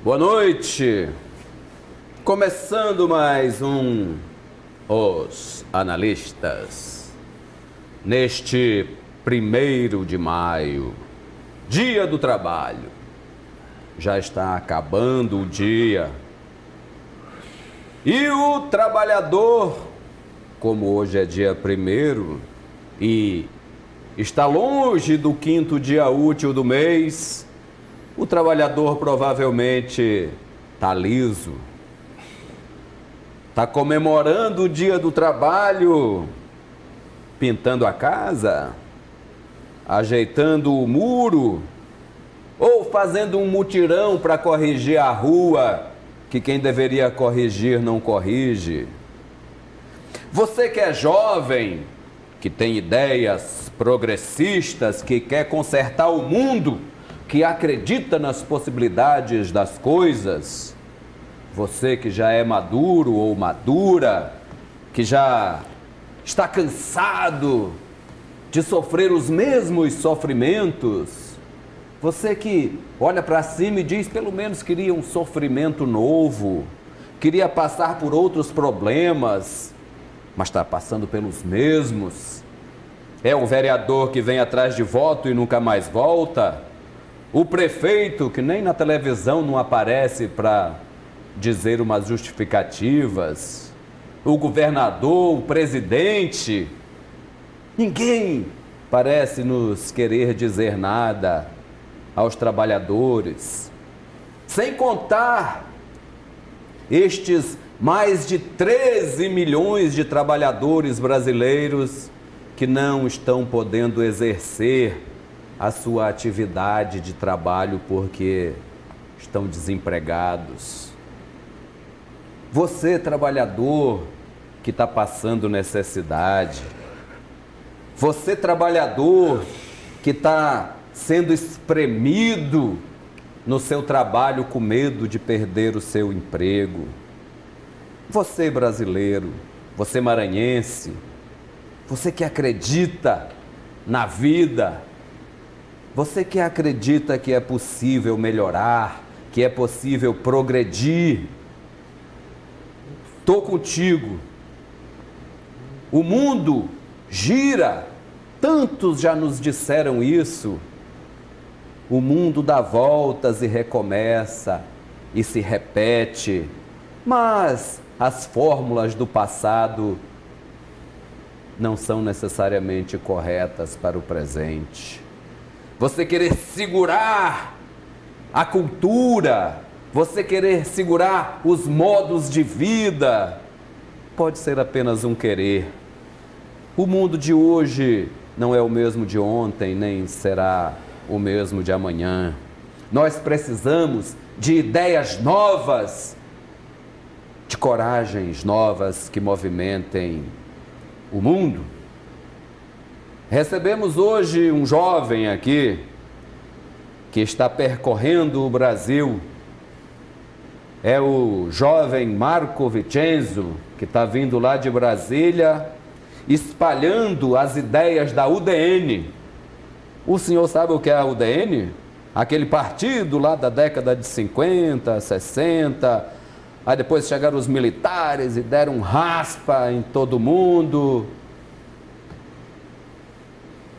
Boa noite. Começando mais um Os Analistas. Neste 1º de maio, Dia do Trabalho. Já está acabando o dia. E o trabalhador, como hoje é dia 1º e está longe do 5º dia útil do mês, o trabalhador provavelmente está liso. Está comemorando o dia do trabalho, pintando a casa, ajeitando o muro, ou fazendo um mutirão para corrigir a rua que quem deveria corrigir não corrige. Você que é jovem, que tem ideias progressistas, que quer consertar o mundo, que acredita nas possibilidades das coisas, você que já é maduro ou madura, que já está cansado de sofrer os mesmos sofrimentos, você que olha para cima e diz, pelo menos queria um sofrimento novo, queria passar por outros problemas, mas está passando pelos mesmos. É o vereador que vem atrás de voto e nunca mais volta, o prefeito que nem na televisão não aparece para dizer umas justificativas, o governador, o presidente, ninguém parece nos querer dizer nada aos trabalhadores, sem contar estes mais de 13 milhões de trabalhadores brasileiros que não estão podendo exercer a sua atividade de trabalho porque estão desempregados. Você, trabalhador, que está passando necessidade. Você, trabalhador, que está sendo espremido no seu trabalho com medo de perder o seu emprego. Você, brasileiro, você, maranhense, você que acredita na vida, você que acredita que é possível melhorar, que é possível progredir, estou contigo. O mundo gira, tantos já nos disseram isso. O mundo dá voltas e recomeça e se repete, mas as fórmulas do passado não são necessariamente corretas para o presente. Você querer segurar a cultura, você querer segurar os modos de vida, pode ser apenas um querer. O mundo de hoje não é o mesmo de ontem, nem será o mesmo de amanhã. Nós precisamos de ideias novas, de coragens novas que movimentem o mundo. Recebemos hoje um jovem aqui que está percorrendo o Brasil. É o jovem Marco Vicenzo, que está vindo lá de Brasília, espalhando as ideias da UDN. O senhor sabe o que é a UDN? Aquele partido lá da década de 50, 60, aí depois chegaram os militares e deram um raspa em todo mundo.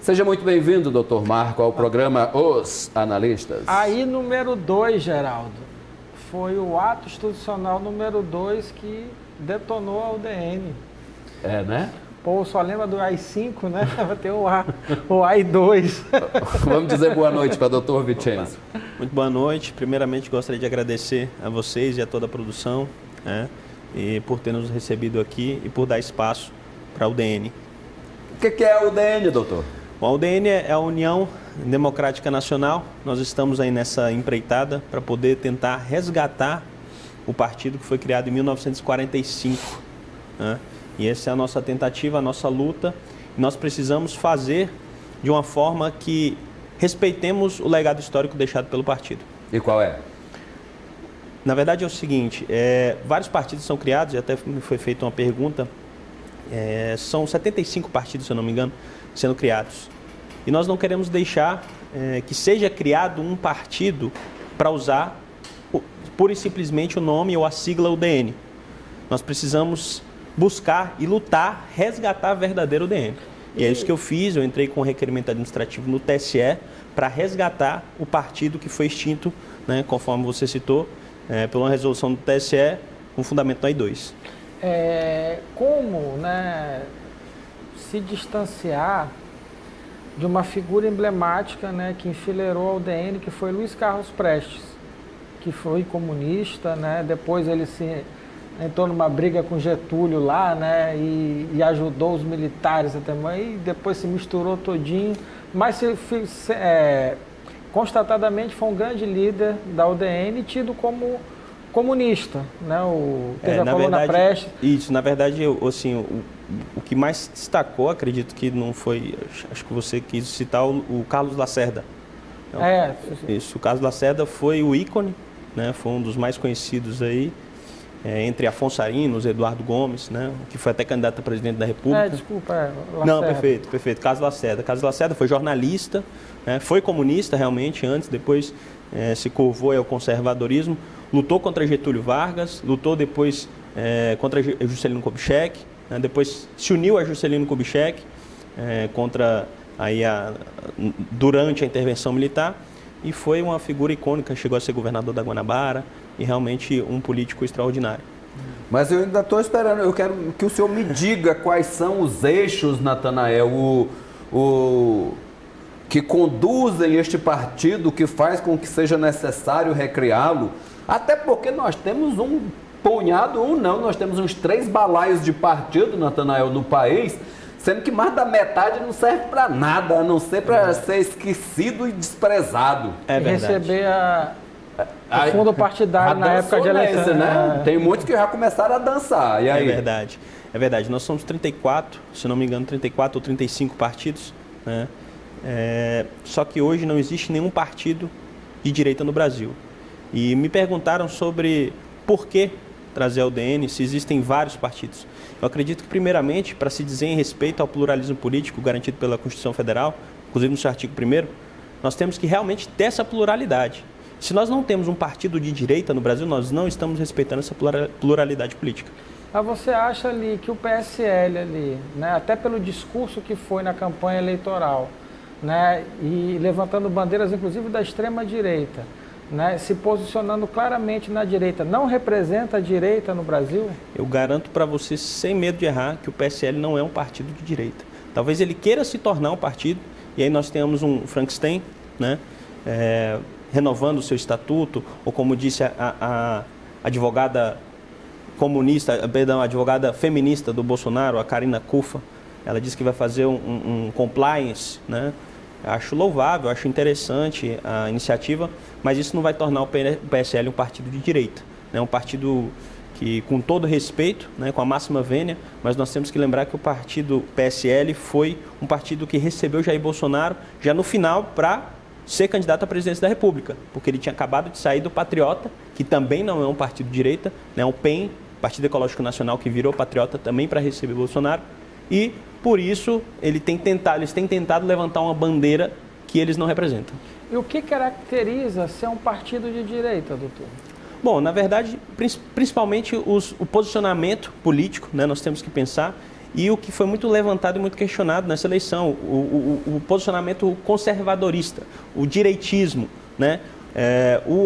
Seja muito bem-vindo, doutor Marco, ao programa Os Analistas. Aí, número 2, Geraldo, foi o ato institucional número 2 que detonou a UDN. É, né? Pô, só lembra do AI-5, né? Vai ter o AI-2. Vamos dizer boa noite para o doutor Vicenzo. Muito boa noite. Primeiramente, gostaria de agradecer a vocês e a toda a produção, né, e por ter nos recebido aqui e por dar espaço para a UDN. O que é a UDN, doutor? Bom, a UDN é a União Democrática Nacional. Nós estamos aí nessa empreitada para poder tentar resgatar o partido que foi criado em 1945. Né? E essa é a nossa tentativa, a nossa luta. Nós precisamos fazer de uma forma que respeitemos o legado histórico deixado pelo partido. E qual é? Na verdade é o seguinte, vários partidos são criados, e até me foi feita uma pergunta, são 75 partidos, se eu não me engano, sendo criados. E nós não queremos deixar que seja criado um partido para usar pura e simplesmente o nome ou a sigla UDN. Nós precisamos buscar e lutar, resgatar a verdadeira UDN. E é isso que eu fiz, eu entrei com um requerimento administrativo no TSE para resgatar o partido que foi extinto, né, conforme você citou, por uma resolução do TSE com fundamento no AI-2. Como, né, se distanciar de uma figura emblemática, né, que enfileirou a UDN, que foi Luiz Carlos Prestes, que foi comunista, né, depois ele entrou numa briga com Getúlio lá, né, e ajudou os militares até mais, e depois se misturou todinho, mas constatadamente foi um grande líder da UDN, tido como comunista, né, teve a coluna Prestes. Isso, na verdade, assim, o que mais destacou, acredito que não foi, acho que você quis citar o Carlos Lacerda. Então, isso, o Carlos Lacerda foi o ícone, né, foi um dos mais conhecidos aí, entre Afonso Arinos, Eduardo Gomes, né, que foi até candidato a presidente da República. Lacerda. Não, perfeito. Carlos Lacerda. Carlos Lacerda foi jornalista, né, foi comunista realmente antes, depois se curvou ao conservadorismo, lutou contra Getúlio Vargas, lutou depois contra Juscelino Kubitschek, né, depois se uniu a Juscelino Kubitschek durante a intervenção militar, e foi uma figura icônica, chegou a ser governador da Guanabara e realmente um político extraordinário. Mas eu ainda estou esperando, eu quero que o senhor me diga quais são os eixos, Natanael, que conduzem este partido, que faz com que seja necessário recriá-lo, até porque nós temos nós temos uns 3 balaios de partido, Natanael, no país, sendo que mais da metade não serve para nada, a não ser para ser esquecido e desprezado. É verdade. Receber o fundo partidário na época de eleição, né? Tem muitos que já começaram a dançar. E aí? É verdade. Nós somos 34, se não me engano, 34 ou 35 partidos, né? Só que hoje não existe nenhum partido de direita no Brasil. E me perguntaram sobre por que trazer a UDN, se existem vários partidos. Eu acredito que, primeiramente, para se dizer em respeito ao pluralismo político garantido pela Constituição Federal, inclusive no seu artigo 1º, nós temos que realmente ter essa pluralidade. Se nós não temos um partido de direita no Brasil, nós não estamos respeitando essa pluralidade política. Mas você acha ali que o PSL ali, né, até pelo discurso que foi na campanha eleitoral, né, e levantando bandeiras inclusive da extrema direita, né, se posicionando claramente na direita, não representa a direita no Brasil? Eu garanto para você, sem medo de errar, que o PSL não é um partido de direita. Talvez ele queira se tornar um partido, e aí nós tenhamos um Frankenstein, né, renovando o seu estatuto, ou como disse a advogada a advogada feminista do Bolsonaro, a Karina Cufa, ela disse que vai fazer um compliance, né? Acho louvável, acho interessante a iniciativa, mas isso não vai tornar o PSL um partido de direita, né? Um partido que, com todo respeito, né, com a máxima vênia, mas nós temos que lembrar que o partido PSL foi um partido que recebeu Jair Bolsonaro já no final para ser candidato à presidência da República, porque ele tinha acabado de sair do Patriota, que também não é um partido de direita, né, o PEN, Partido Ecológico Nacional, que virou Patriota também para receber Bolsonaro, e por isso eles têm tentado levantar uma bandeira que eles não representam. E o que caracteriza ser um partido de direita, doutor? Bom, na verdade, principalmente o posicionamento político, né, nós temos que pensar, e o que foi muito levantado e muito questionado nessa eleição, o posicionamento conservadorista, o direitismo, né?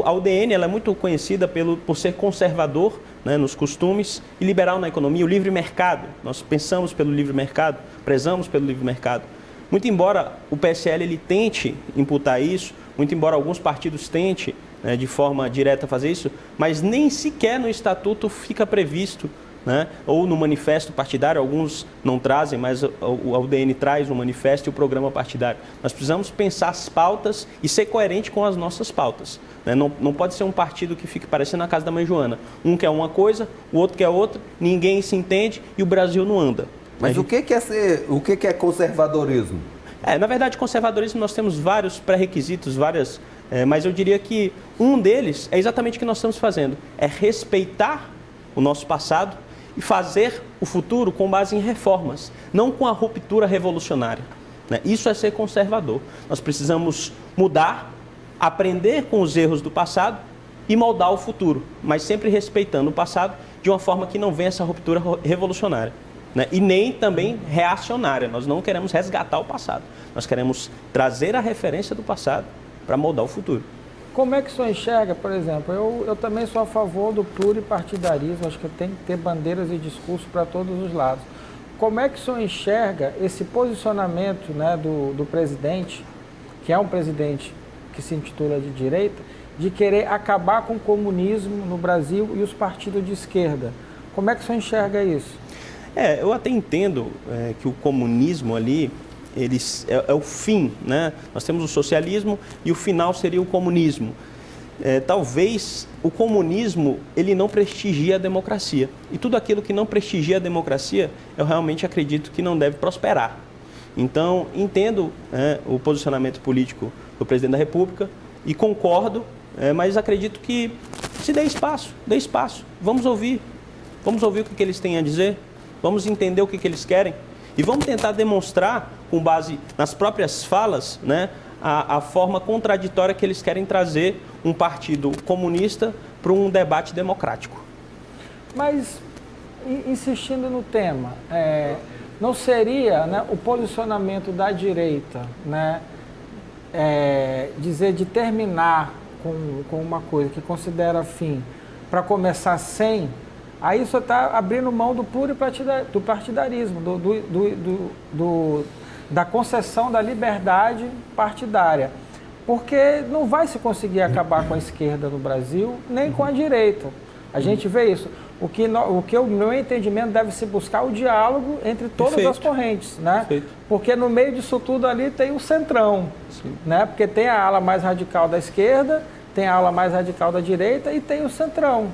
A UDN ela é muito conhecida por ser conservador, né, nos costumes, e liberal na economia, o livre mercado. Nós pensamos pelo livre mercado, prezamos pelo livre mercado. Muito embora o PSL ele tente imputar isso, muito embora alguns partidos tentem, né, de forma direta fazer isso, mas nem sequer no estatuto fica previsto, né, ou no manifesto partidário, alguns não trazem, mas a UDN traz o manifesto e o programa partidário. Nós precisamos pensar as pautas e ser coerente com as nossas pautas, né? Não pode ser um partido que fique parecendo a casa da mãe Joana. Um quer uma coisa, o outro quer outra, ninguém se entende e o Brasil não anda. Mas o que é conservadorismo? Na verdade, conservadorismo nós temos vários pré-requisitos, mas eu diria que um deles é exatamente o que nós estamos fazendo, é respeitar o nosso passado e fazer o futuro com base em reformas, não com a ruptura revolucionária, né? Isso é ser conservador. Nós precisamos mudar, aprender com os erros do passado e moldar o futuro, mas sempre respeitando o passado de uma forma que não venha essa ruptura revolucionária, né? E nem também reacionária. Nós não queremos resgatar o passado, nós queremos trazer a referência do passado para moldar o futuro. Como é que o senhor enxerga, por exemplo, eu também sou a favor do pluripartidarismo, acho que tem que ter bandeiras e discursos para todos os lados. Como é que o senhor enxerga esse posicionamento, né, do presidente, que é um presidente que se intitula de direita, de querer acabar com o comunismo no Brasil e os partidos de esquerda? Como é que o senhor enxerga isso? Eu até entendo que o comunismo ali, é o fim, né? Nós temos o socialismo e o final seria o comunismo. Talvez o comunismo ele não prestigia a democracia. E tudo aquilo que não prestigia a democracia, eu realmente acredito que não deve prosperar. Então, entendo o posicionamento político do presidente da República e concordo, mas acredito que se dê espaço, vamos ouvir o que eles têm a dizer, vamos entender o que eles querem e vamos tentar demonstrar, com base nas próprias falas, né, a forma contraditória que eles querem trazer um partido comunista para um debate democrático. Mas, insistindo no tema, não seria, né, o posicionamento da direita, né, dizer de terminar com uma coisa que considera fim para começar sem, aí você está abrindo mão do pluripartidarismo, da concessão da liberdade partidária, porque não vai se conseguir acabar com a esquerda no Brasil, nem com a direita. A gente vê isso. O que o meu entendimento deve se buscar o diálogo entre todas as correntes, né? Porque no meio disso tudo ali tem o centrão, né? Porque tem a ala mais radical da esquerda, tem a ala mais radical da direita e tem o centrão.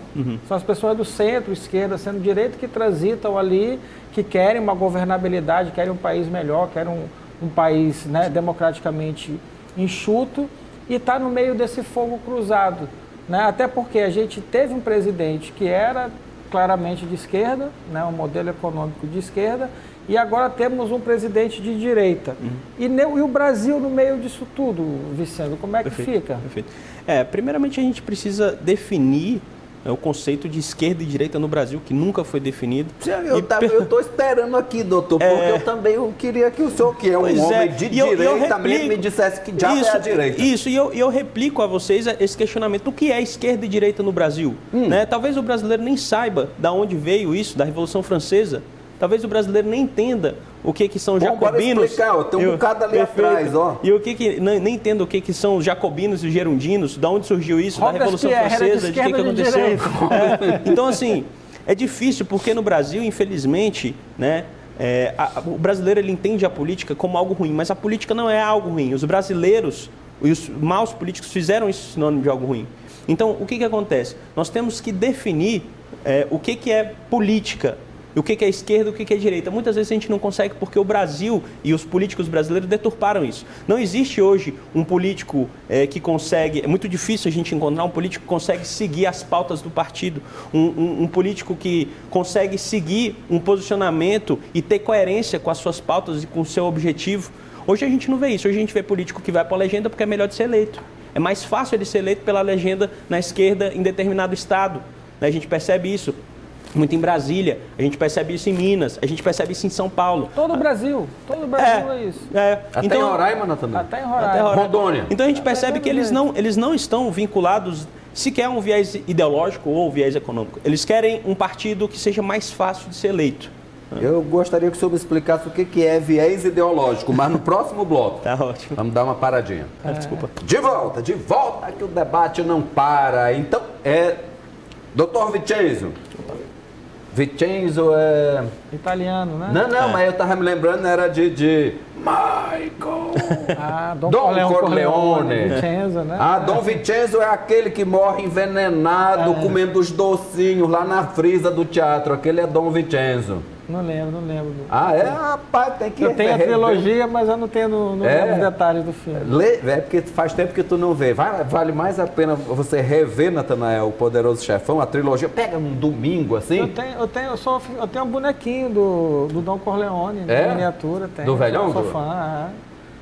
São as pessoas do centro, esquerda, centro-direita que transitam ali, que querem uma governabilidade, querem um país melhor, querem um país, né, democraticamente enxuto, e está no meio desse fogo cruzado, né? Até porque a gente teve um presidente que era claramente de esquerda, né, um modelo econômico de esquerda, e agora temos um presidente de direita. E o Brasil no meio disso tudo, Vicente, como é que fica? Perfeito. Primeiramente a gente precisa definir o conceito de esquerda e direita no Brasil, que nunca foi definido. Eu estou esperando aqui, doutor, porque eu também queria que o senhor, que é um homem de direita, me dissesse que já é a direita. Isso, e eu replico a vocês esse questionamento. O que é esquerda e direita no Brasil? Né? Talvez o brasileiro nem saiba de onde veio isso, da Revolução Francesa. Talvez o brasileiro nem entenda o que são jacobinos. Bora explicar, tem um bocado ali atrás, ó. E nem entendo o que são jacobinos e gerundinos, de onde surgiu isso, da Revolução Francesa, de que aconteceu. Então, assim, é difícil, porque no Brasil, infelizmente, né, o brasileiro ele entende a política como algo ruim, mas a política não é algo ruim. Os brasileiros e os maus políticos fizeram isso sinônimo de algo ruim. Então, o que acontece? Nós temos que definir o que é política. E o que é esquerda e o que é direita? Muitas vezes a gente não consegue porque o Brasil e os políticos brasileiros deturparam isso. Não existe hoje um político que consegue... É muito difícil a gente encontrar um político que consegue seguir as pautas do partido. Um político que consegue seguir um posicionamento e ter coerência com as suas pautas e com o seu objetivo. Hoje a gente não vê isso. Hoje a gente vê político que vai para a legenda porque é melhor de ser eleito. É mais fácil ele ser eleito pela legenda na esquerda em determinado estado. A gente percebe isso muito em Brasília, a gente percebe isso em Minas, a gente percebe isso em São Paulo. Todo o Brasil é isso. Até então, em Roraima também. Até em Roraima. Rondônia. Então a gente percebe que eles não estão vinculados sequer a um viés ideológico ou viés econômico. Eles querem um partido que seja mais fácil de ser eleito. Eu gostaria que o senhor me explicasse o que é viés ideológico, mas no próximo bloco. Tá ótimo. Vamos dar uma paradinha. Desculpa. De volta, que o debate não para. Então, doutor Vincenzo. Vincenzo é... italiano, né? Não, mas eu tava me lembrando, era de Michael. Dom Corleone. Vincenzo, né? Dom Vincenzo é aquele que morre envenenado, comendo os docinhos lá na frisa do teatro. Aquele é Dom Vincenzo. Não lembro. Rapaz, tem que... Eu tenho a trilogia, mas eu não tenho os detalhes do filme. Porque faz tempo que tu não vê. Vale mais a pena você rever, Natanael, o Poderoso Chefão, a trilogia. Pega um domingo, assim. Eu tenho um bonequinho do Dom Corleone, miniatura. Do velhão? Sou fã,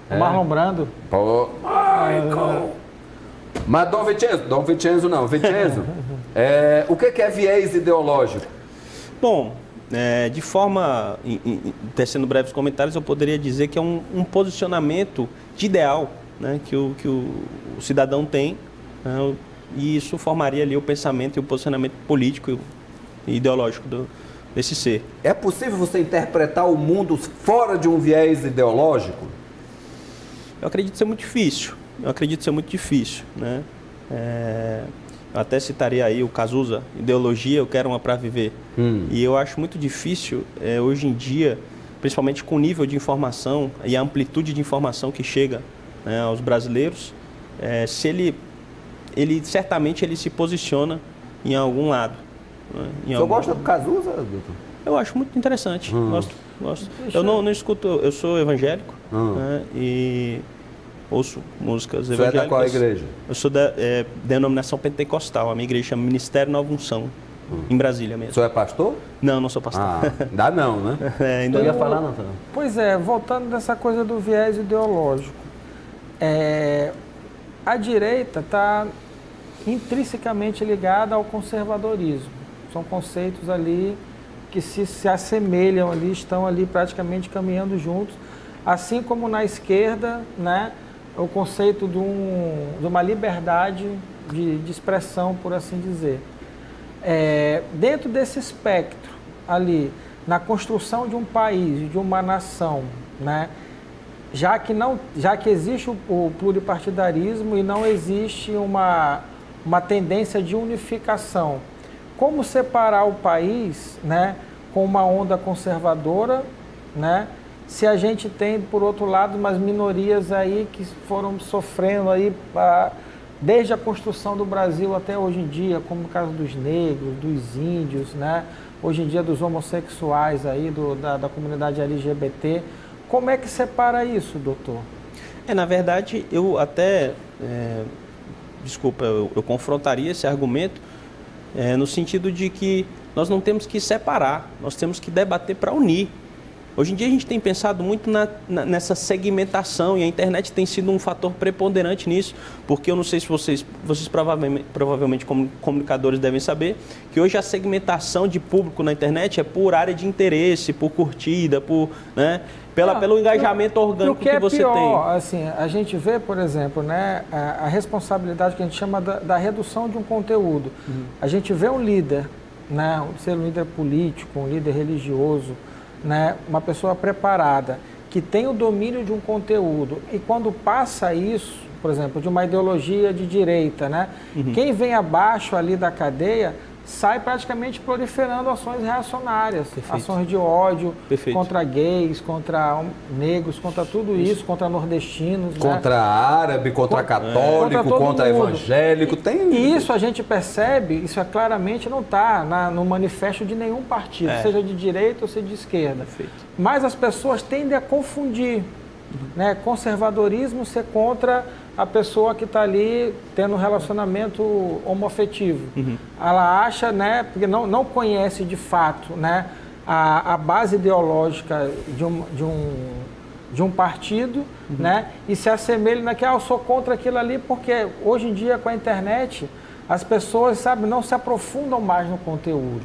o Marlon Brando. Pô, Michael! Mas Dom Vincenzo não, Vincenzo, o que é viés ideológico? Bom, de forma, tecendo breves comentários, eu poderia dizer que é um posicionamento de ideal, né, que o cidadão tem, né, e isso formaria ali o pensamento e o posicionamento político e ideológico desse ser. É possível você interpretar o mundo fora de um viés ideológico? Eu acredito ser muito difícil. Né? Eu até citaria aí o Cazuza, ideologia, eu quero uma para viver. E eu acho muito difícil, hoje em dia, principalmente com o nível de informação e a amplitude de informação que chega, né, aos brasileiros, se ele certamente ele se posiciona em algum lado. Né, Você gosta do Cazuza, doutor? Eu acho muito interessante, gosto. Eu não escuto, eu sou evangélico, né, e ouço músicas evangélicas. Você é da qual igreja? Eu sou da denominação pentecostal, a minha igreja chama Ministério Nova Unção, em Brasília mesmo. O senhor é pastor? Não sou pastor. Dá não, né? Ainda Eu ia ia falar, não. Pois é, voltando nessa coisa do viés ideológico. A direita está intrinsecamente ligada ao conservadorismo. São conceitos ali que se assemelham ali, estão ali praticamente caminhando juntos, assim como na esquerda, né, o conceito de uma liberdade de expressão, por assim dizer. Dentro desse espectro ali, na construção de um país, de uma nação, né, já que existe o pluripartidarismo e não existe uma tendência de unificação, como separar o país, né, com uma onda conservadora, né, se a gente tem, por outro lado, umas minorias aí que foram sofrendo aí desde a construção do Brasil até hoje em dia, como no caso dos negros, dos índios, né, hoje em dia dos homossexuais aí, da comunidade LGBT. Como é que separa isso, doutor? Na verdade, eu até, eu confrontaria esse argumento no sentido de que nós não temos que separar, nós temos que debater para unir. Hoje em dia a gente tem pensado muito nessa segmentação e a internet tem sido um fator preponderante nisso, porque eu não sei se vocês provavelmente como comunicadores devem saber, que hoje a segmentação de público na internet é por área de interesse, por curtida, né, pelo engajamento orgânico que você pior, tem. Assim, a gente vê, por exemplo, né, a responsabilidade que a gente chama da redução de um conteúdo. A gente vê um líder, né, ser um líder político, um líder religioso, né, uma pessoa preparada, que tem o domínio de um conteúdo, e quando passa isso, por exemplo, de uma ideologia de direita, né, quem vem abaixo ali da cadeia sai praticamente proliferando ações reacionárias, ações de ódio contra gays, contra negros, contra tudo isso, contra nordestinos. Contra árabe, contra católico, contra evangélico. E isso a gente percebe, isso claramente não está no manifesto de nenhum partido, seja de direita ou seja de esquerda. Mas as pessoas tendem a confundir, né, conservadorismo ser contra a pessoa que está ali tendo um relacionamento homoafetivo. Ela acha, né, porque não conhece de fato, né, a base ideológica de um partido, né, e se assemelha naquele, eu sou contra aquilo ali, porque hoje em dia com a internet as pessoas, sabe, não se aprofundam mais no conteúdo.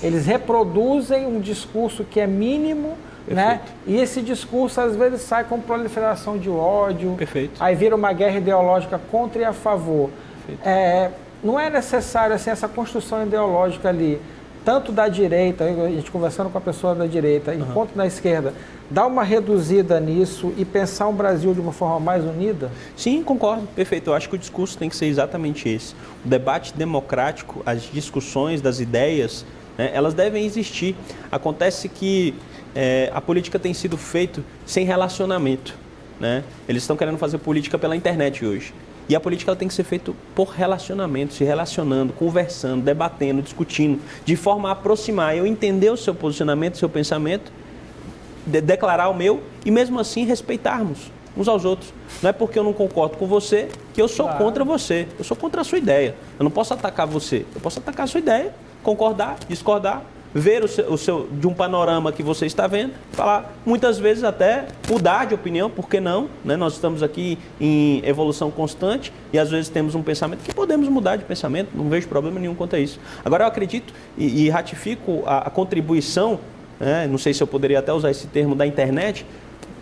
Eles reproduzem um discurso que é mínimo, né? E esse discurso às vezes sai com proliferação de ódio, aí vira uma guerra ideológica contra e a favor. Não é necessário assim, essa construção ideológica ali, tanto da direita, a gente conversando com a pessoa da direita, quanto da esquerda, dar uma reduzida nisso e pensar o Brasil de uma forma mais unida? Sim, concordo, perfeito. Eu acho que o discurso tem que ser exatamente esse. O debate democrático, as discussões das ideias, né, elas devem existir. Acontece que a política tem sido feita sem relacionamento, né? Eles estão querendo fazer política pela internet hoje. E a política ela tem que ser feita por relacionamento, se relacionando, conversando, debatendo, discutindo, de forma a aproximar, eu entender o seu posicionamento, o seu pensamento, declarar o meu e mesmo assim respeitarmos uns aos outros. Não é porque eu não concordo com você que eu sou contra você. Eu sou contra a sua ideia. Eu não posso atacar você. Eu posso atacar a sua ideia, concordar, discordar, ver de um panorama que você está vendo, falar, muitas vezes até mudar de opinião, por que não? Né? Nós estamos aqui em evolução constante e às vezes temos um pensamento que podemos mudar de pensamento, não vejo problema nenhum quanto a isso. Agora eu acredito e ratifico a contribuição, né? Não sei se eu poderia até usar esse termo da internet,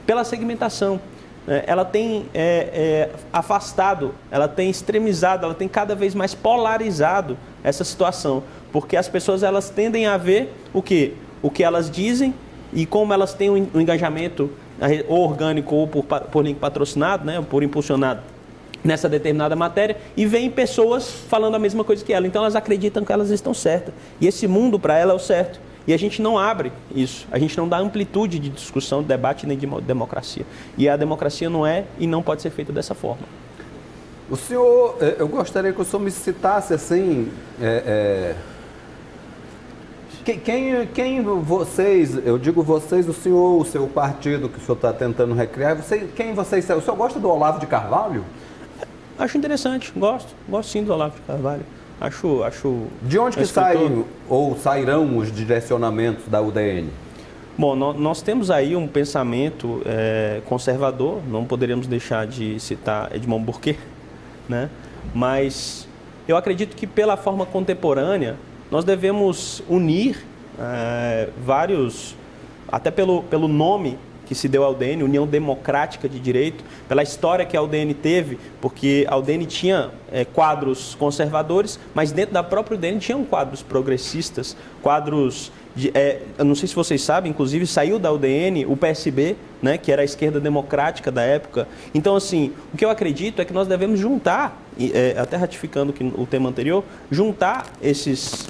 pela segmentação. Ela tem afastado, ela tem extremizado, ela tem cada vez mais polarizado essa situação, porque as pessoas elas tendem a ver o que elas dizem e como elas têm um engajamento ou orgânico ou por link patrocinado, né, ou por impulsionado nessa determinada matéria, e veem pessoas falando a mesma coisa que ela, então elas acreditam que elas estão certas, e esse mundo para ela é o certo. E a gente não abre isso, a gente não dá amplitude de discussão, de debate nem de democracia. E a democracia não é e não pode ser feita dessa forma. O senhor, eu gostaria que o senhor me citasse assim, quem vocês, eu digo vocês, o senhor, o seu partido que o senhor está tentando recriar, quem vocês, o senhor gosta do Olavo de Carvalho? Acho interessante, gosto sim do Olavo de Carvalho. Acho. De onde que saem ou sairão os direcionamentos da UDN? Bom, nós temos aí um pensamento conservador, não poderíamos deixar de citar Edmond Burke, né? Mas eu acredito que pela forma contemporânea, nós devemos unir vários, até pelo nome que se deu à UDN, União Democrática de Direito, pela história que a UDN teve, porque a UDN tinha quadros conservadores, mas dentro da própria UDN tinham quadros progressistas, quadros, eu não sei se vocês sabem, inclusive saiu da UDN o PSB, né, que era a esquerda democrática da época. Então, assim, o que eu acredito é que nós devemos juntar, até ratificando o tema anterior, juntar esses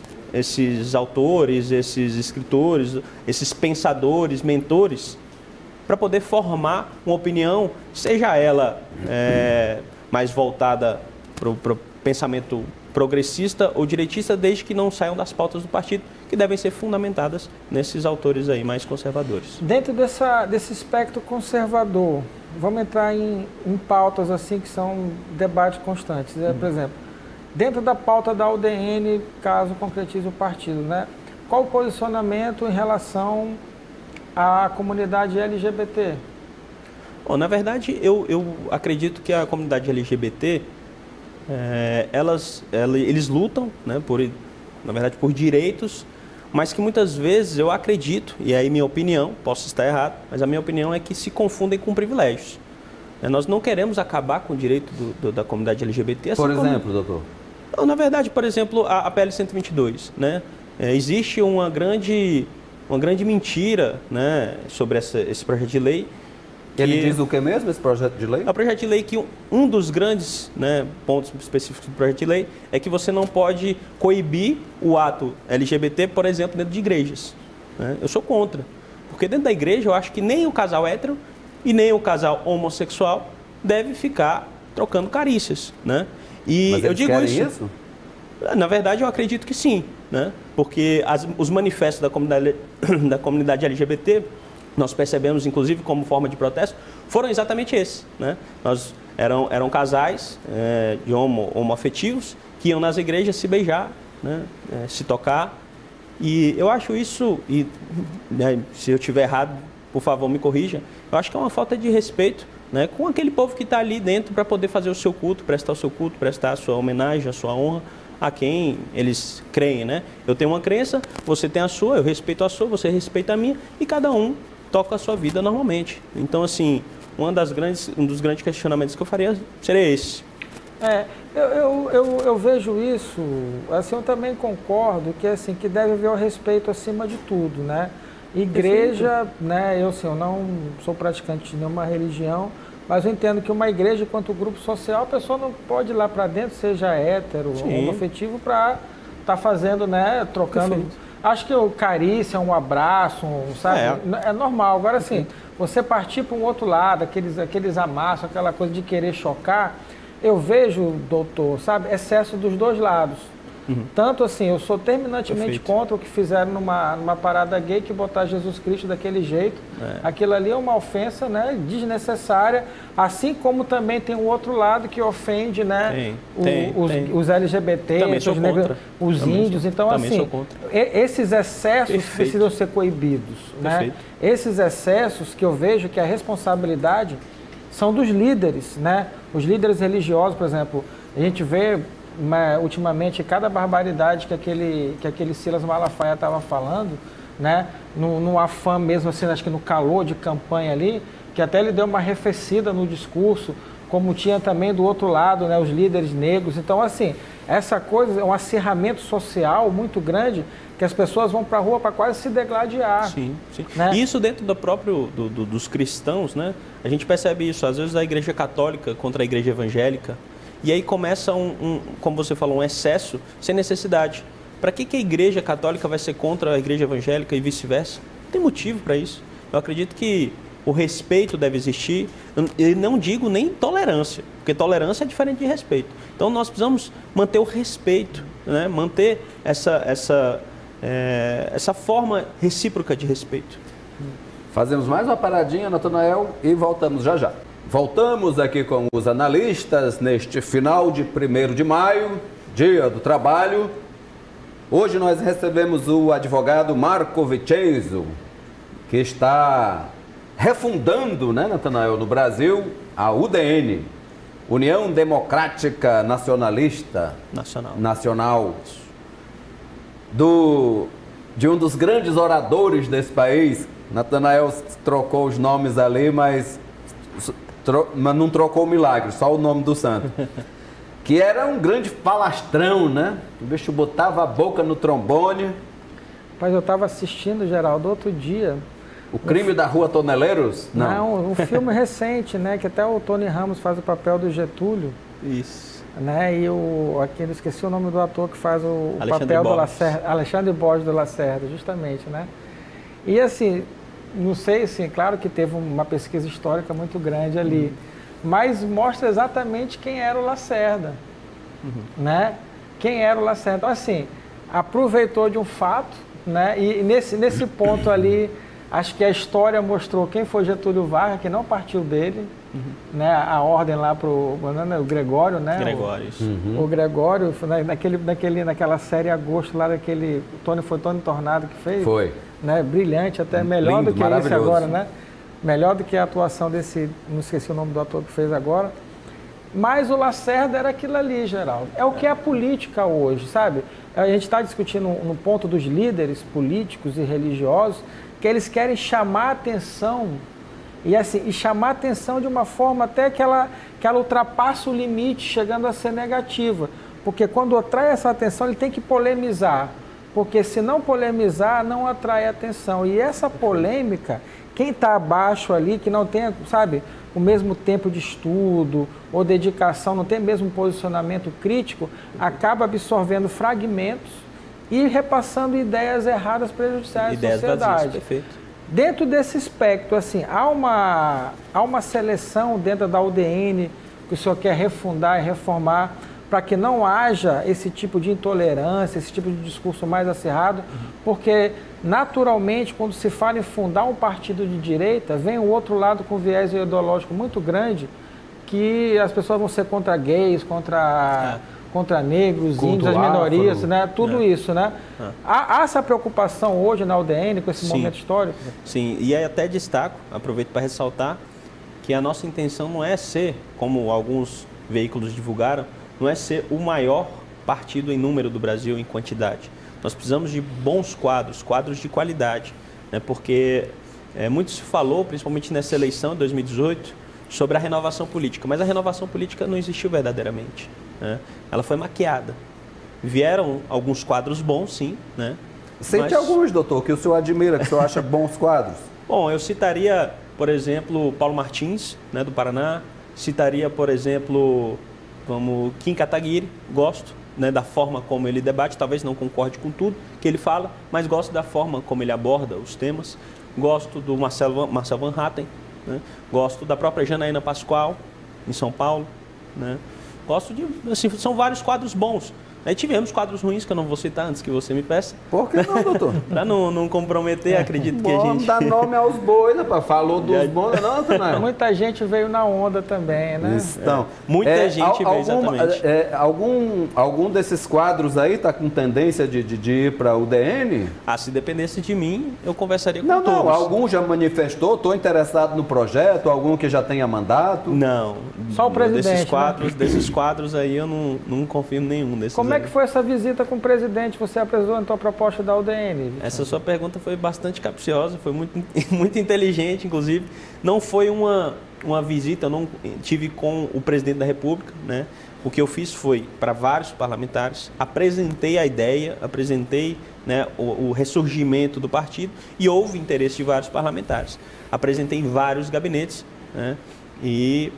autores, esses escritores, esses pensadores, mentores, para poder formar uma opinião, seja ela mais voltada para o pensamento progressista ou direitista, desde que não saiam das pautas do partido, que devem ser fundamentadas nesses autores aí mais conservadores. Dentro desse espectro conservador, vamos entrar em pautas assim que são debates constantes. Por exemplo, dentro da pauta da UDN, caso concretize o partido, né? Qual o posicionamento em relação à comunidade LGBT? Bom, na verdade, eu acredito que a comunidade LGBT, eles lutam, né, na verdade, por direitos, mas que muitas vezes eu acredito, e aí minha opinião, posso estar errado, mas a minha opinião é que se confundem com privilégios. Nós não queremos acabar com o direito da comunidade LGBT. Assim, por exemplo, doutor? Na verdade, por exemplo, a PL 122, né? Existe uma grande mentira, né, sobre esse projeto de lei. Ele diz o que mesmo, esse projeto de lei? É o projeto de lei que um dos grandes, né, pontos específicos do projeto de lei é que você não pode coibir o ato LGBT, por exemplo, dentro de igrejas. Né? Eu sou contra. Porque dentro da igreja eu acho que nem o casal hétero e nem o casal homossexual deve ficar trocando carícias. Né? E mas eu digo isso? Na verdade, eu acredito que sim. Né? Porque os manifestos da comunidade LGBT, nós percebemos, inclusive, como forma de protesto, foram exatamente esses. Né? Eram casais homoafetivos que iam nas igrejas se beijar, né? Se tocar. E eu acho isso, né, se eu estiver errado, por favor, me corrija, eu acho que é uma falta de respeito, né, com aquele povo que está ali dentro para poder fazer o seu culto, prestar o seu culto, prestar a sua homenagem, a sua honra a quem eles creem. Né? Eu tenho uma crença, você tem a sua, eu respeito a sua, você respeita a minha, e cada um toca a sua vida normalmente. Então, assim, um dos grandes questionamentos que eu faria seria esse. Eu vejo isso, assim, eu também concordo que, assim, que deve haver o respeito acima de tudo, né? Igreja, né, eu não sou praticante de nenhuma religião, mas eu entendo que uma igreja, enquanto grupo social, a pessoa não pode ir lá para dentro, seja hétero ou homoafetivo, para estar fazendo, né, trocando... Perfeito. Acho que o carícia, um abraço, sabe? É normal. Agora, assim, você partir para um outro lado, aqueles amassos, aquela coisa de querer chocar, eu vejo, doutor, sabe, excesso dos dois lados. Tanto assim, eu sou terminantemente Perfeito. contra o que fizeram numa parada gay, que botar Jesus Cristo daquele jeito. Aquilo ali é uma ofensa, né, desnecessária, assim como também tem o outro lado que ofende, né, os LGBT, os índios. Então, assim, esses excessos precisam ser coibidos, né? Esses excessos que eu vejo que a responsabilidade são dos líderes, né? Os líderes religiosos, por exemplo, a gente vê ultimamente cada barbaridade que aquele Silas Malafaia estava falando, né? No afã mesmo, assim, acho que no calor de campanha ali, que até ele deu uma arrefecida no discurso, como tinha também do outro lado, né, os líderes negros. Então, assim, essa coisa é um acirramento social muito grande, que as pessoas vão para a rua para quase se degladiar. Sim. Né? E isso dentro do próprio dos cristãos, né? A gente percebe isso, às vezes a igreja católica contra a igreja evangélica, e aí começa como você falou, um excesso sem necessidade. Para que a igreja católica vai ser contra a igreja evangélica e vice-versa? Não tem motivo para isso. Eu acredito que o respeito deve existir, e não digo nem tolerância, porque tolerância é diferente de respeito. Então nós precisamos manter o respeito, né? Manter essa forma recíproca de respeito. Fazemos mais uma paradinha, Natanael, e voltamos já já. Voltamos aqui com os analistas neste final de 1º de maio, Dia do Trabalho. Hoje nós recebemos o advogado Marco Vicenzo, que está refundando, né, Natanael, no Brasil, a UDN, União Democrática Nacionalista Nacional, de um dos grandes oradores desse país. Natanael trocou os nomes ali, mas não trocou o milagre, só o nome do santo. Que era um grande falastrão, né? O bicho botava a boca no trombone. Mas eu estava assistindo, Geraldo, outro dia... O Crime da Rua Toneleiros? Não, um filme recente, né? Que até o Tony Ramos faz o papel do Getúlio. Isso. Né? E aqui eu esqueci o nome do ator que faz o papel do Lacerda, Alexandre Borges do Lacerda, justamente, né? E assim, não sei, assim, claro que teve uma pesquisa histórica muito grande ali, mas mostra exatamente quem era o Lacerda, né? Quem era o Lacerda. Então, assim, aproveitou de um fato, né? E nesse ponto ali, acho que a história mostrou quem foi Getúlio Vargas, que não partiu dele, né? A ordem lá para o Gregório, né? O Gregório, naquela série Agosto, lá daquele... Foi Tony Tornado que fez? Foi. Né? Brilhante, até melhor do que esse agora, né? Melhor do que a atuação desse... Não esqueci o nome do ator que fez agora. Mas o Lacerda era aquilo ali, Geraldo. É o que é a política hoje, sabe? A gente está discutindo no ponto dos líderes políticos e religiosos, que eles querem chamar a atenção, e chamar a atenção de uma forma até que ela ultrapassa o limite, chegando a ser negativa. Porque quando atrai essa atenção, ele tem que polemizar. Porque se não polemizar, não atrai atenção. E essa polêmica, quem está abaixo ali, que não tem, sabe, o mesmo tempo de estudo ou dedicação, não tem o mesmo posicionamento crítico, acaba absorvendo fragmentos e repassando ideias erradas prejudiciais à sociedade. Perfeito. Dentro desse espectro, assim, há uma seleção dentro da UDN que o senhor quer refundar e reformar para que não haja esse tipo de intolerância, esse tipo de discurso mais acirrado, porque naturalmente quando se fala em fundar um partido de direita, vem o outro lado com viés ideológico muito grande, que as pessoas vão ser contra gays, contra negros, índios, as minorias, né? Tudo isso, né? Há essa preocupação hoje na UDN com esse momento histórico? Sim, e aí até destaco, aproveito para ressaltar, que a nossa intenção não é ser, como alguns veículos divulgaram, não é ser o maior partido em número do Brasil, em quantidade. Nós precisamos de bons quadros de qualidade, né? Porque muito se falou, principalmente nessa eleição de 2018, sobre a renovação política, mas a renovação política não existiu verdadeiramente, né? Ela foi maquiada. Vieram alguns quadros bons, sim, né? Cite alguns, doutor, que o senhor admira, que o senhor acha bons quadros. Bom, eu citaria, por exemplo, Paulo Martins, né, do Paraná. Citaria, por exemplo, Kim Kataguiri, gosto, né, da forma como ele debate, talvez não concorde com tudo que ele fala, mas gosto da forma como ele aborda os temas. Gosto do Marcel Van Hatten, né? Gosto da própria Janaína Pascoal, em São Paulo, né? Gosto de, assim, são vários quadros bons. Aí tivemos quadros ruins, que eu não vou citar antes que você me peça. Por que não, doutor? Para não comprometer, acredito que a gente... Dá nome aos bois, rapaz. Falou dos bons, não, Tonel? Muita gente veio na onda também, né? Então, muita gente veio, exatamente. Algum desses quadros aí está com tendência de ir para o UDN? Se dependesse de mim, eu conversaria com todos. Não, algum já manifestou, estou interessado no projeto, algum que já tenha mandato? Não. Só o presidente, desses quadros aí eu não confirmo nenhum desses. Como é que foi essa visita com o presidente? Você apresentou a tua proposta da UDN? Essa sua pergunta foi bastante capciosa, foi muito, muito inteligente, inclusive. Não foi uma visita, eu não tive com o presidente da República, né? O que eu fiz foi, para vários parlamentares, apresentei a ideia, apresentei, né, o ressurgimento do partido e houve interesse de vários parlamentares. Apresentei em vários gabinetes, né, e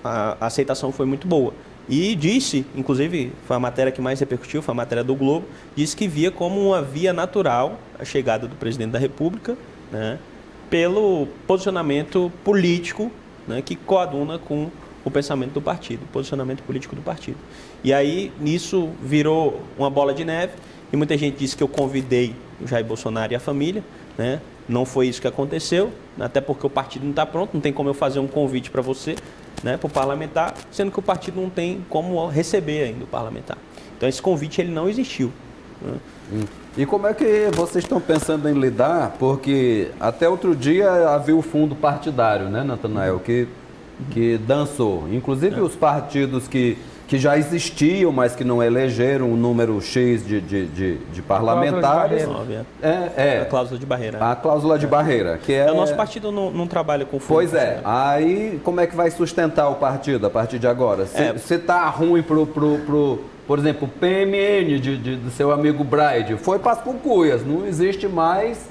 a aceitação foi muito boa. E disse, inclusive, foi a matéria que mais repercutiu, foi a matéria do Globo, disse que via como uma via natural a chegada do presidente da República, né, pelo posicionamento político, né, que coaduna com o pensamento do partido, o posicionamento político do partido. E aí, nisso, virou uma bola de neve, e muita gente disse que eu convidei o Jair Bolsonaro e a família, né? Não foi isso que aconteceu, até porque o partido não está pronto, não tem como eu fazer um convite para você, né, para o parlamentar, sendo que o partido não tem como receber ainda o parlamentar. Então, esse convite ele não existiu, né? E como é que vocês estão pensando em lidar? Porque até outro dia havia o fundo partidário, né, Natanael, que dançou. Inclusive os partidos que já existiam, mas que não elegeram um número X de parlamentares. A cláusula de barreira. A cláusula de barreira. Que é... O nosso partido não trabalha com fundo. Pois é. Aí como é que vai sustentar o partido a partir de agora? Se está ruim por exemplo, o PMN do seu amigo Braide, foi para as Cucuias, não existe mais,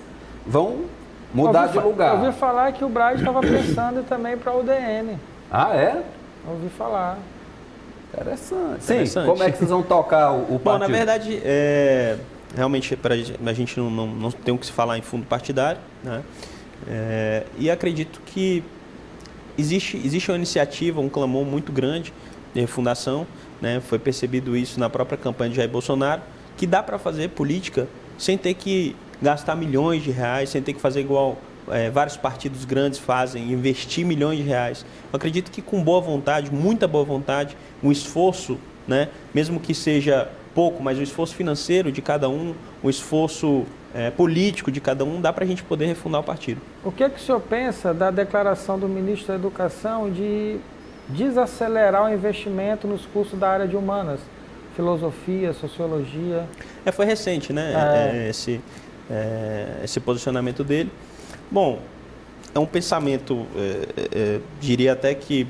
vão mudar de lugar. Eu ouvi falar que o Braide estava pensando também para o UDN. Ah, é? Ouvi falar. Interessante. Sim, como é que vocês vão tocar o partido? Bom, na verdade, realmente a gente não tem o que se falar em fundo partidário, né? E acredito que existe uma iniciativa, um clamor muito grande de refundação, né? Foi percebido isso na própria campanha de Jair Bolsonaro, que dá para fazer política sem ter que gastar milhões de reais, sem ter que fazer igual vários partidos grandes fazem, investir milhões de reais. Eu acredito que com boa vontade, muita boa vontade, um esforço, né, mesmo que seja pouco, mas o esforço financeiro de cada um, o esforço político de cada um, dá para a gente poder refundar o partido. O que o senhor pensa da declaração do ministro da Educação de desacelerar o investimento nos cursos da área de humanas, filosofia, sociologia? Foi recente, né, esse posicionamento dele. Bom, é um pensamento, diria até que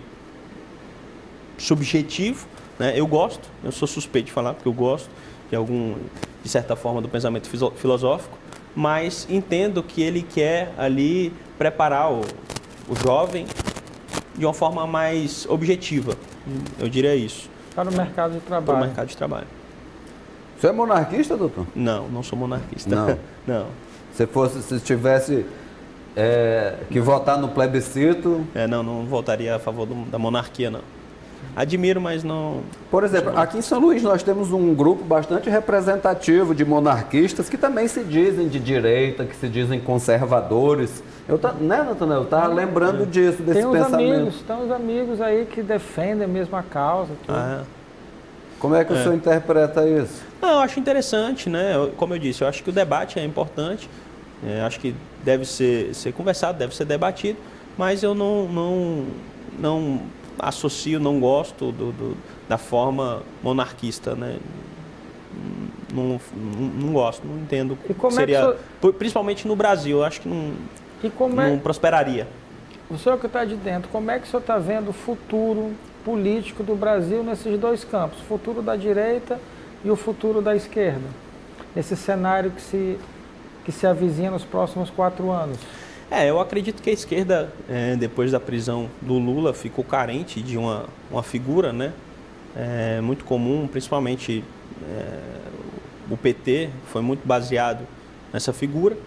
subjetivo, né? Eu sou suspeito de falar, porque eu gosto de certa forma, do pensamento filosófico, mas entendo que ele quer ali preparar o jovem de uma forma mais objetiva, eu diria isso. Para o mercado de trabalho. Para o mercado de trabalho. Você é monarquista, doutor? Não sou monarquista. Não? Não. Se tivesse que votar no plebiscito... Não votaria a favor da monarquia, não. Admiro, mas não... Por exemplo, aqui em São Luís nós temos um grupo bastante representativo de monarquistas que também se dizem de direita, que se dizem conservadores. Né, Natanael? Eu estava lembrando disso, desse pensamento. Tem uns amigos aí que defendem a mesma causa. Como é que o senhor interpreta isso? Eu acho interessante, né? Como eu disse, eu acho que o debate é importante. Acho que deve ser conversado, deve ser debatido, mas eu não associo, não gosto da forma monarquista, né? Não gosto, não entendo. E como seria, principalmente no Brasil, eu acho que não prosperaria. O senhor que está de dentro, como é que o senhor está vendo o futuro político do Brasil nesses dois campos? O futuro da direita e o futuro da esquerda? Nesse cenário que se avizinha nos próximos 4 anos? Eu acredito que a esquerda, depois da prisão do Lula, ficou carente de uma figura, né? Muito comum, principalmente o PT foi muito baseado nessa figura.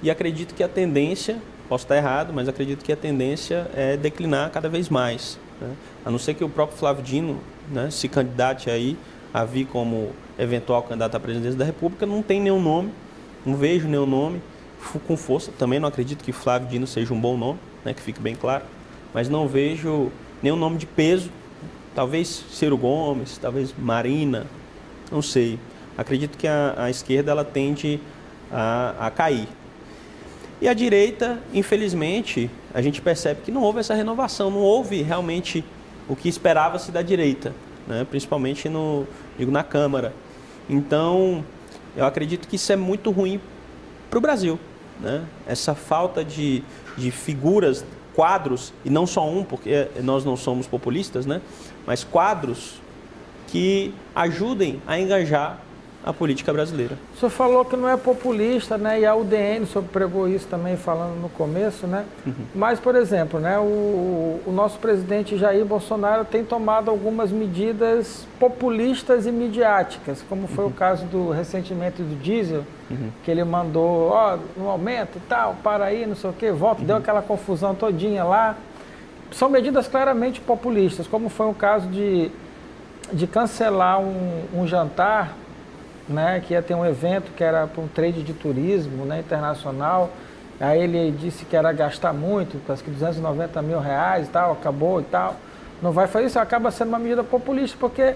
E acredito que a tendência, posso estar errado, mas acredito que a tendência é declinar cada vez mais, né? A não ser que o próprio Flávio Dino, né, se candidate aí a vir como eventual candidato à presidência da República, não tem nenhum nome, não vejo nenhum nome com força. Também não acredito que Flávio Dino seja um bom nome, né, que fique bem claro, mas não vejo nenhum nome de peso. Talvez Ciro Gomes, talvez Marina, não sei. Acredito que a esquerda ela tende a cair. E a direita, infelizmente, a gente percebe que não houve essa renovação, não houve realmente o que esperava-se da direita, né? Principalmente na Câmara. Então, eu acredito que isso é muito ruim para o Brasil, né? Essa falta de figuras, quadros, e não só um, porque nós não somos populistas, né? Mas quadros que ajudem a engajar a política brasileira. O senhor falou que não é populista, né? E a UDN, o senhor pregou isso também falando no começo, né? Mas, por exemplo, né, o nosso presidente Jair Bolsonaro tem tomado algumas medidas populistas e midiáticas, como foi o caso recentemente do diesel, que ele mandou, no aumento e tal, para aí, não sei o quê, volta, deu aquela confusão todinha lá. São medidas claramente populistas, como foi o caso de cancelar um jantar, né, que ia ter um evento que era para um trade de turismo, né, internacional. Aí ele disse que era gastar muito, quase que 290 mil reais e tal, acabou e tal. Não vai fazer isso, acaba sendo uma medida populista, porque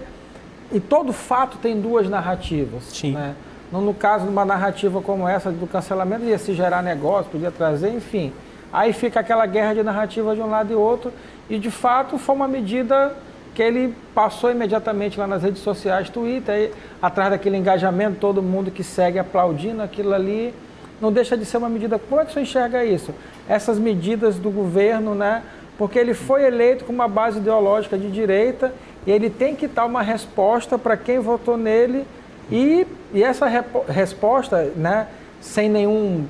e todo fato tem duas narrativas. Sim. Né? No caso de uma narrativa como essa do cancelamento, ia se gerar negócio, podia trazer, enfim. Aí fica aquela guerra de narrativa de um lado e outro, e de fato foi uma medida que ele passou imediatamente lá nas redes sociais, Twitter, aí, atrás daquele engajamento, todo mundo que segue aplaudindo aquilo ali, não deixa de ser uma medida. Como é que o senhor enxerga isso? Essas medidas do governo, né? Porque ele foi eleito com uma base ideológica de direita e ele tem que dar uma resposta para quem votou nele e essa resposta, né, sem nenhum,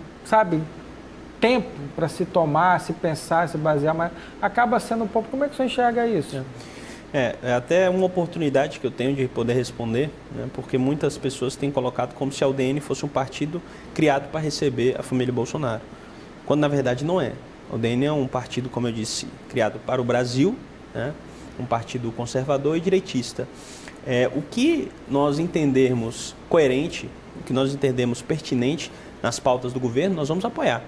tempo para se tomar, se pensar, se basear, mas acaba sendo um pouco... Como é que o senhor enxerga isso? É até uma oportunidade que eu tenho de poder responder, né, porque muitas pessoas têm colocado como se a UDN fosse um partido criado para receber a família Bolsonaro, quando na verdade não é. A UDN é um partido, como eu disse, criado para o Brasil, né, um partido conservador e direitista. O que nós entendermos coerente, o que nós entendermos pertinente nas pautas do governo, nós vamos apoiar.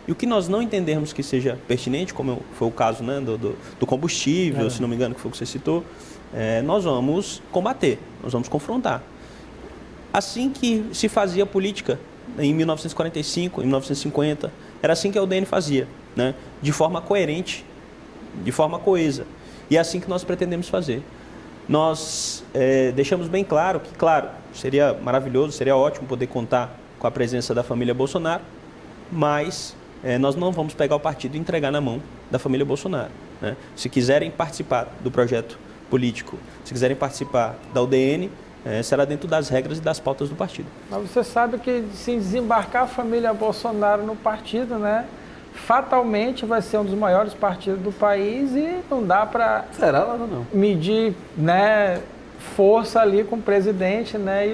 E o que nós não entendermos que seja pertinente, como foi o caso, né, do combustível, se não me engano, que foi o que você citou, nós vamos combater, nós vamos confrontar. Assim que se fazia política em 1945, em 1950, era assim que a UDN fazia, né, de forma coerente, de forma coesa. E é assim que nós pretendemos fazer. Nós deixamos bem claro que, claro, seria maravilhoso, seria ótimo poder contar com a presença da família Bolsonaro, mas... nós não vamos pegar o partido e entregar na mão da família Bolsonaro, né? Se quiserem participar do projeto político, se quiserem participar da UDN, será dentro das regras e das pautas do partido. Mas você sabe que se desembarcar a família Bolsonaro no partido, né, fatalmente vai ser um dos maiores partidos do país e não dá para medir, né, força ali com o presidente, né,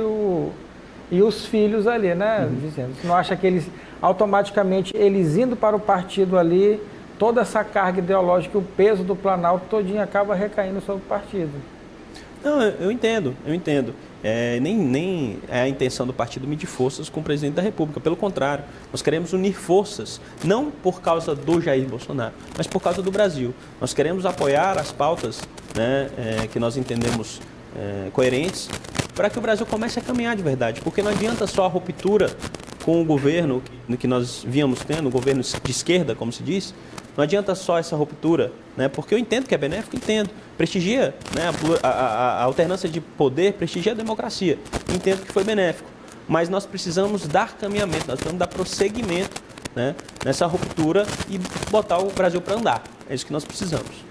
e os filhos ali, né, Vicente? Você não acha que eles... automaticamente, eles indo para o partido ali, toda essa carga ideológica, o peso do Planalto todinho acaba recaindo sobre o partido? Não, eu entendo. Nem é a intenção do partido medir forças com o presidente da República. Pelo contrário, nós queremos unir forças, não por causa do Jair Bolsonaro, mas por causa do Brasil. Nós queremos apoiar as pautas, né, que nós entendemos coerentes, para que o Brasil comece a caminhar de verdade. Porque não adianta só a ruptura com o governo que nós víamos tendo, o governo de esquerda, como se diz, não adianta só essa ruptura, né? Porque eu entendo que é benéfico, entendo, prestigia, né, a alternância de poder, prestigia a democracia, entendo que foi benéfico, mas nós precisamos dar caminhamento, nós precisamos dar prosseguimento, né, nessa ruptura e botar o Brasil para andar, é isso que nós precisamos.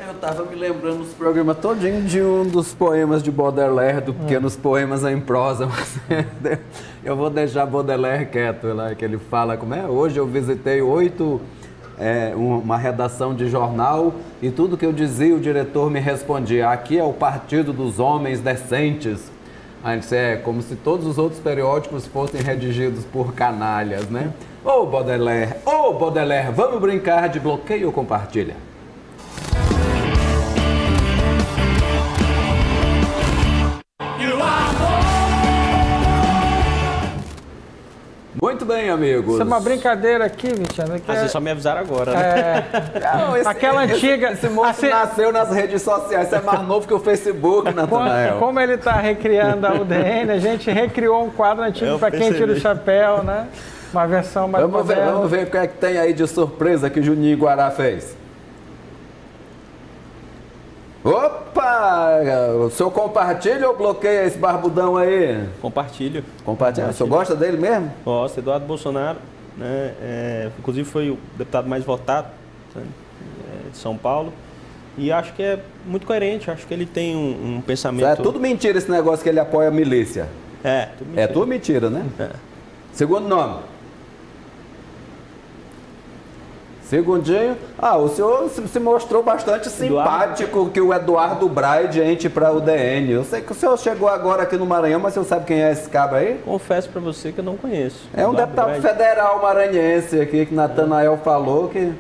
Eu estava me lembrando dos programas todinho de um dos poemas de Baudelaire, do Pequenos Poemas em Prosa, mas eu vou deixar Baudelaire quieto, lá, que ele fala como é. Hoje eu visitei uma redação de jornal e tudo que eu dizia o diretor me respondia: aqui é o partido dos homens decentes. Aí ele disse, como se todos os outros periódicos fossem redigidos por canalhas, né? Ô Baudelaire, vamos brincar de bloqueio ou compartilha? Muito bem, amigos. Isso é uma brincadeira aqui, Vitinho. Mas vocês só me avisaram agora, né? Não, Aquela antiga... Esse moço nasceu nas redes sociais. Isso é mais novo que o Facebook, Natanael. Como ele está recriando a UDN, a gente recriou um quadro antigo para quem tira o chapéu, né? Uma versão mais moderna. Vamos ver o que é que tem aí de surpresa que o Juninho Guará fez. Opa! O senhor compartilha ou bloqueia esse barbudão aí? Compartilho. Compartilha. O senhor gosta dele mesmo? Gosto. Eduardo Bolsonaro, né? Inclusive foi o deputado mais votado, né, de São Paulo. E acho que é muito coerente, acho que ele tem um pensamento... É tudo mentira esse negócio que ele apoia a milícia. Tudo mentira. É tudo mentira, né? Segundo nome. Segundinho. O senhor se mostrou bastante simpático que o Eduardo Braide entre para o UDN. Eu sei que o senhor chegou agora aqui no Maranhão, mas o senhor sabe quem é esse cabo aí? Confesso para você que eu não conheço. É um deputado federal maranhense aqui, que Natanael falou que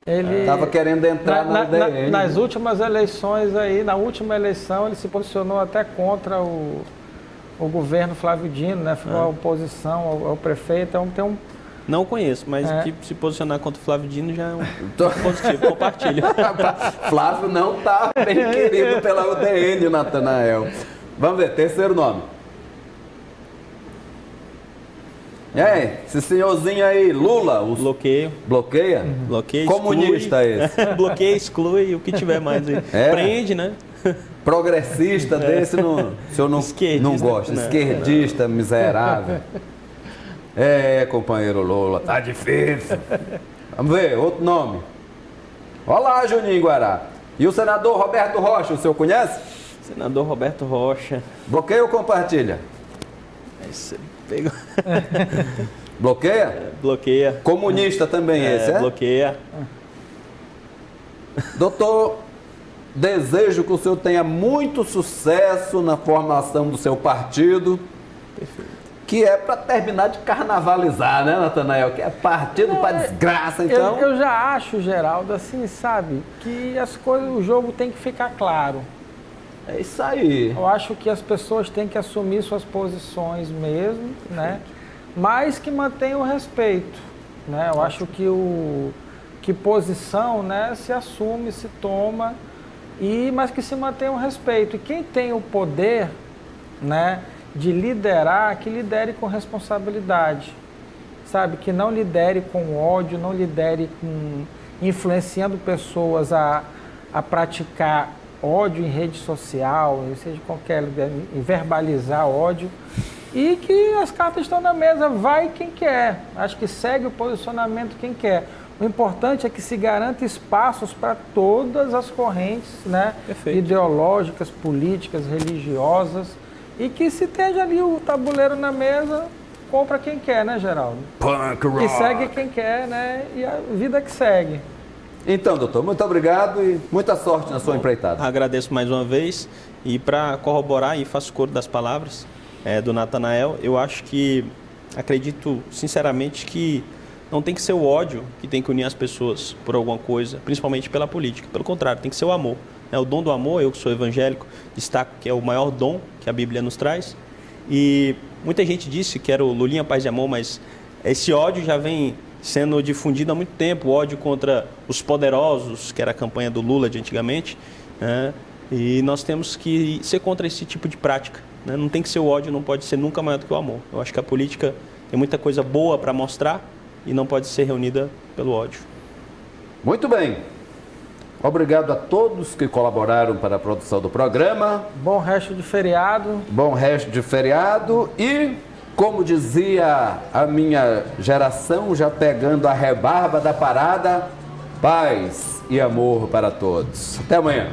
ele estava querendo entrar na UDN. Nas últimas eleições aí, na última eleição, ele se posicionou até contra o governo Flávio Dino, né? Foi uma oposição ao prefeito. Então tem um... Não conheço, mas se posicionar contra o Flávio Dino já é um positivo, compartilho. Flávio não está bem querido pela UDN, Natanael. Vamos ver, terceiro nome. E aí, esse senhorzinho aí, Lula? Bloqueio. Bloqueia? Bloqueia, comunista exclui, esse. Bloqueia, exclui, o que tiver mais aí. Prende, né? Progressista desse, o senhor não gosta. Não, esquerdista, miserável. Companheiro Lula, tá difícil. Vamos ver, outro nome. Olá, Juninho Guará. E o senador Roberto Rocha, o senhor conhece? Senador Roberto Rocha. Bloqueia ou compartilha? Pegou. Bloqueia? Bloqueia. Comunista também esse, é? Bloqueia. Doutor, desejo que o senhor tenha muito sucesso na formação do seu partido. Perfeito. Que é para terminar de carnavalizar, né, Natanael? Que é partido para desgraça, então... Eu já acho, Geraldo, assim, sabe, que as coisas, o jogo tem que ficar claro. É isso aí. Eu acho que as pessoas têm que assumir suas posições mesmo, né? Mas que mantenham o respeito, né? Eu acho que posição, né, se assume, se toma, mas que se mantenha o respeito. E quem tem o poder, né, de liderar, que lidere com responsabilidade, sabe? Que não lidere com ódio, não lidere influenciando pessoas a praticar ódio em rede social, seja qualquer lugar, verbalizar ódio, e que as cartas estão na mesa, vai quem quer. Acho que segue o posicionamento quem quer. O importante é que se garanta espaços para todas as correntes, né, ideológicas, políticas, religiosas, e que se esteja ali o tabuleiro na mesa, compra quem quer, né, Geraldo? Punk rock. E segue quem quer, né? E a vida que segue. Então, doutor, muito obrigado e muita sorte na sua empreitada. Agradeço mais uma vez. E para corroborar, e faço coro das palavras do Natanael, eu acredito sinceramente que não tem que ser o ódio que tem que unir as pessoas por alguma coisa, principalmente pela política. Pelo contrário, tem que ser o amor. O dom do amor, eu que sou evangélico, destaco que é o maior dom que a Bíblia nos traz. E muita gente disse que era o Lulinha Paz e Amor, mas esse ódio já vem sendo difundido há muito tempo, o ódio contra os poderosos, que era a campanha do Lula de antigamente, né? E nós temos que ser contra esse tipo de prática, né? Não tem que ser o ódio, não pode ser nunca maior do que o amor. Eu acho que a política tem muita coisa boa para mostrar e não pode ser reunida pelo ódio. Muito bem. Obrigado a todos que colaboraram para a produção do programa. Bom resto de feriado. Bom resto de feriado e, como dizia a minha geração, já pegando a rebarba da parada, paz e amor para todos. Até amanhã.